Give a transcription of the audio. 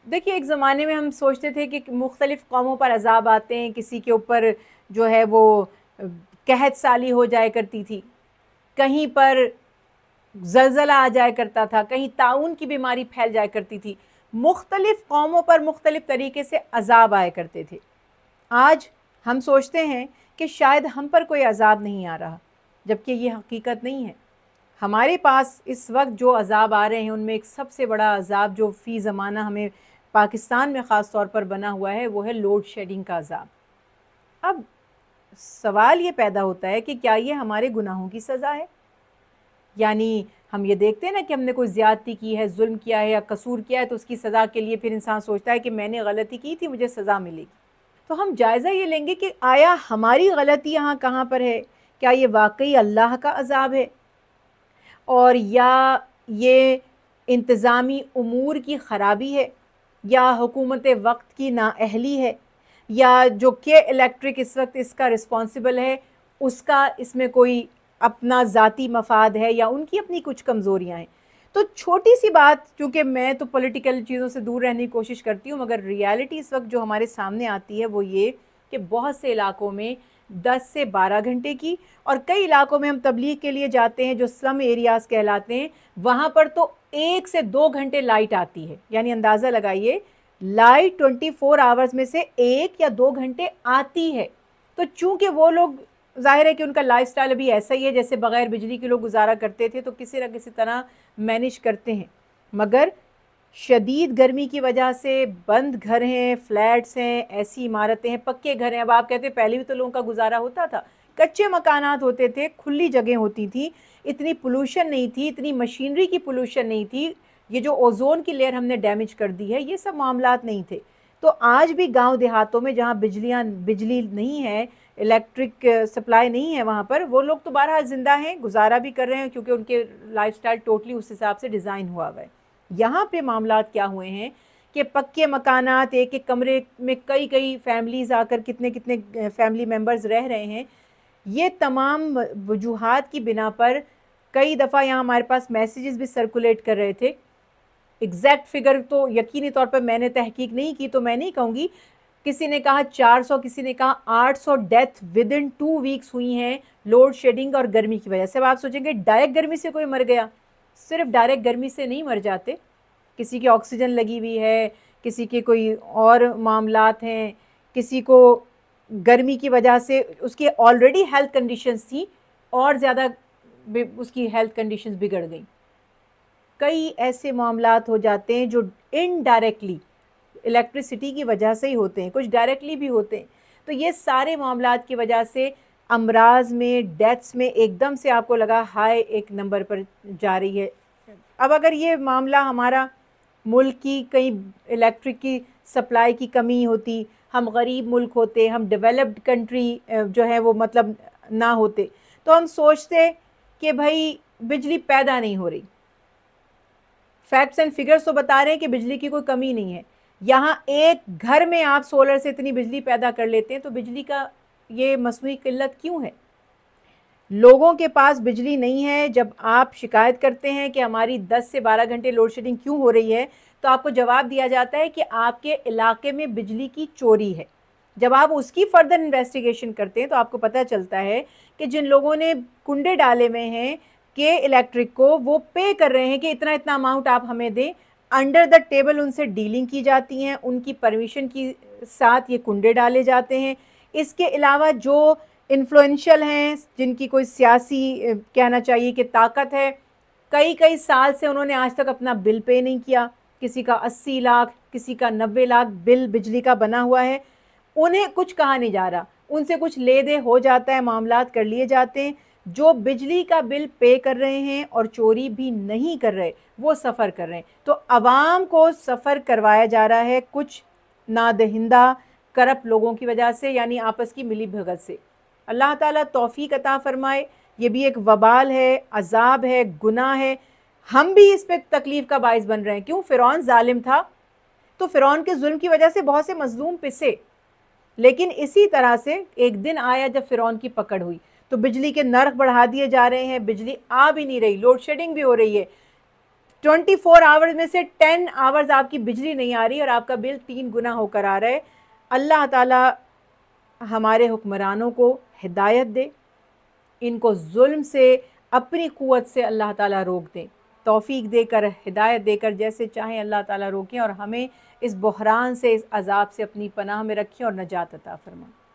देखिए, एक ज़माने में हम सोचते थे कि मुख्तलिफ़ कौमों पर अज़ाब आते हैं, किसी के ऊपर जो है वो कहत साली हो जाया करती थी, कहीं पर ज़लज़ला आ जाया करता था, कहीं ताउन की बीमारी फैल जाया करती थी। मुख्तलिफ़ कौमों पर मुख्तलिफ़ तरीके से अज़ाब आया करते थे। आज हम सोचते हैं कि शायद हम पर कोई अज़ाब नहीं आ रहा, जबकि ये हकीकत नहीं है। हमारे पास इस वक्त जो अज़ाब आ रहे हैं, उनमें एक सबसे बड़ा अज़ाब जो फ़ी ज़माना हमें पाकिस्तान में ख़ास तौर पर बना हुआ है, वो है लोड शेडिंग का अज़ाब। अब सवाल ये पैदा होता है कि क्या ये हमारे गुनाहों की सज़ा है? यानी हम ये देखते हैं ना कि हमने कोई ज़्यादती की है, जुल्म किया है या कसूर किया है, तो उसकी सज़ा के लिए फिर इंसान सोचता है कि मैंने गलती की थी, मुझे सज़ा मिलेगी। तो हम जायज़ा ये लेंगे कि आया हमारी गलती यहाँ कहाँ पर है? क्या ये वाक़ई अल्लाह का अज़ाब है? और या ये इंतज़ामी उमूर की ख़राबी है, या हुकूमत वक्त की नाअहली है, या जो के इलेक्ट्रिक इस वक्त इसका रिस्पॉन्सिबल है, उसका इसमें कोई अपना ज़ाती मफाद है, या उनकी अपनी कुछ कमज़ोरियाँ हैं। तो छोटी सी बात, चूँकि मैं तो पॉलिटिकल चीज़ों से दूर रहने की कोशिश करती हूँ, मगर रियलिटी इस वक्त जो हमारे सामने आती है वो ये कि बहुत से इलाकों में 10 से 12 घंटे की, और कई इलाकों में हम तबलीग के लिए जाते हैं जो स्लम एरियाज़ कहलाते हैं, वहाँ पर तो 1 से 2 घंटे लाइट आती है। यानी अंदाज़ा लगाइए, लाइट 24 आवर्स में से 1 या 2 घंटे आती है। तो चूँकि वो लोग, ज़ाहिर है कि उनका लाइफ़स्टाइल अभी ऐसा ही है जैसे बग़ैर बिजली के लोग गुज़ारा करते थे, तो किसी न किसी तरह मैनेज करते हैं। मगर शदीद गर्मी की वजह से बंद घर हैं, फ्लैट्स हैं, ऐसी इमारतें हैं, पक्के घर हैं। अब आप कहते हैं पहले भी तो लोगों का गुजारा होता था, कच्चे मकानात होते थे, खुली जगह होती थी, इतनी पोल्यूशन नहीं थी, इतनी मशीनरी की पोल्यूशन नहीं थी, ये जो ओजोन की लेयर हमने डैमेज कर दी है, ये सब मामलात नहीं थे। तो आज भी गांव देहातों में जहाँ बिजली नहीं है, इलेक्ट्रिक सप्लाई नहीं है, वहाँ पर वो लोग तो बहरहाल ज़िंदा हैं, गुजारा भी कर रहे हैं, क्योंकि उनके लाइफस्टाइल टोटली उस हिसाब से डिज़ाइन हुआ हुआ है। यहाँ पे मामलात क्या हुए हैं कि पक्के मकानात, एक एक कमरे में कई कई फैमिलीज़ आकर कितने कितने फैमिली मेम्बर्स रह रहे हैं। ये तमाम वजूहात की बिना पर कई दफ़ा यहाँ हमारे पास मैसेजेस भी सर्कुलेट कर रहे थे। एग्जैक्ट फिगर तो यकीनी तौर पर मैंने तहकीक नहीं की, तो मैं नहीं कहूँगी। किसी ने कहा 400, किसी ने कहा 800 डेथ विद इन 2 वीक्स हुई हैं लोड शेडिंग और गर्मी की वजह से। अब आप सोचेंगे डायरेक्ट गर्मी से कोई मर गया? सिर्फ डायरेक्ट गर्मी से नहीं मर जाते, किसी की ऑक्सीजन लगी हुई है, किसी के कोई और मामलात हैं, किसी को गर्मी की वजह से उसकी ऑलरेडी हेल्थ कंडीशंस थी और ज़्यादा उसकी हेल्थ कंडीशंस बिगड़ गई। कई ऐसे मामलात हो जाते हैं जो इनडायरेक्टली इलेक्ट्रिसिटी की वजह से ही होते हैं, कुछ डायरेक्टली भी होते हैं। तो ये सारे मामलात की वजह से अमराज में, डेथ्स में एकदम से आपको लगा हाई एक नंबर पर जा रही है। अब अगर ये मामला हमारा मुल्क की कहीं इलेक्ट्रिक की सप्लाई की कमी होती, हम गरीब मुल्क होते, हम डेवलप्ड कंट्री जो है वो मतलब ना होते, तो हम सोचते कि भाई बिजली पैदा नहीं हो रही। फैक्ट्स एंड फिगर्स तो बता रहे हैं कि बिजली की कोई कमी नहीं है। यहाँ एक घर में आप सोलर से इतनी बिजली पैदा कर लेते हैं, तो बिजली का ये मसनूई किल्लत क्यों है? लोगों के पास बिजली नहीं है। जब आप शिकायत करते हैं कि हमारी 10 से 12 घंटे लोड शेडिंग क्यों हो रही है, तो आपको जवाब दिया जाता है कि आपके इलाके में बिजली की चोरी है। जब आप उसकी फर्दर इन्वेस्टिगेशन करते हैं तो आपको पता चलता है कि जिन लोगों ने कुंडे डाले हुए हैं कि इलेक्ट्रिक को, वो पे कर रहे हैं कि इतना इतना अमाउंट आप हमें दें। अंडर द टेबल उनसे डीलिंग की जाती हैं, उनकी परमिशन की साथ ये कुंडे डाले जाते हैं। इसके अलावा जो इन्फ्लुएंशियल हैं, जिनकी कोई सियासी कहना चाहिए कि ताकत है, कई कई साल से उन्होंने आज तक अपना बिल पे नहीं किया। किसी का 80 लाख, किसी का 90 लाख बिल बिजली का बना हुआ है, उन्हें कुछ कहा नहीं जा रहा, उनसे कुछ ले दे हो जाता है, मामलात कर लिए जाते हैं। जो बिजली का बिल पे कर रहे हैं और चोरी भी नहीं कर रहे, वो सफ़र कर रहे हैं। तो आवाम को सफ़र करवाया जा रहा है कुछ नादहिंदा करप्ट लोगों की वजह से, यानी आपस की मिली भगत से। अल्लाह ताला तौफीक अता फ़रमाए। ये भी एक वबाल है, अजाब है, गुनाह है। हम भी इस पर तकलीफ़ का बाइस बन रहे हैं। क्यों? फ़िरौन जालिम था, तो फ़िरौन के जुल्म की वजह से बहुत से मजलूम पिसे, लेकिन इसी तरह से एक दिन आया जब फ़िरौन की पकड़ हुई, तो बिजली के नर्ख बढ़ा दिए जा रहे हैं, बिजली आ भी नहीं रही, लोड शेडिंग भी हो रही है। 24 आवर्स में से 10 आवर्स आपकी बिजली नहीं आ रही और आपका बिल 3 गुना होकर आ रहा है। अल्लाह ताला हमारे हुक्मरानों को हिदायत दे, इनको जुल्म से अपनी क़ुव्वत से अल्लाह ताला रोक दें, तौफ़ीक देकर, हिदायत देकर, जैसे चाहें अल्लाह ताला रोकें और हमें इस बहरान से, इस अज़ाब से अपनी पनाह में रखें और नजात अता फरमाएं।